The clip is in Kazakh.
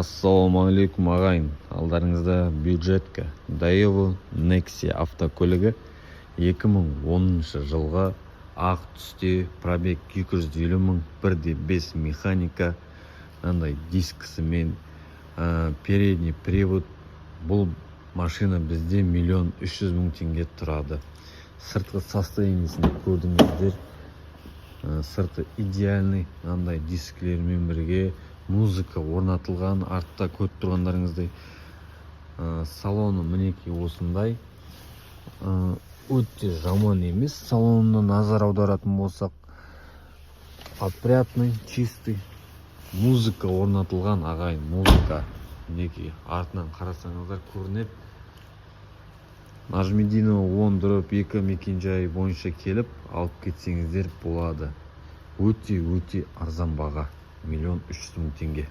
Ассалаумағалейкум ағайын, алдарыңызда бюджетка Daewoo Nexia автокөлігі 2010 жылға ақ түсте, пробег 250 мың, 1.5 механика, андай дискісімен, передний привод. Бұл машина бізде 1 300 000 теңге тұрады. Сыртқы состояниесін көрдіңіздер. Сырты идеальный, андай дисклермен бірге музыка орнатылған, артта көріп тұрғандарыңыздай. Салоны мінекей осындай. Өте жаман емес. Салонына назар аударатын болсақ, опрятный, чистый. Музыка орнатылған ағайын, музыка. Мінекей артынан қарасаңыздар көрінеді. Нажмединова 10/2 мекенжайы бойынша келіп алып кетсеңіздер болады. Өте арзан баға, 1 300 000 теңге.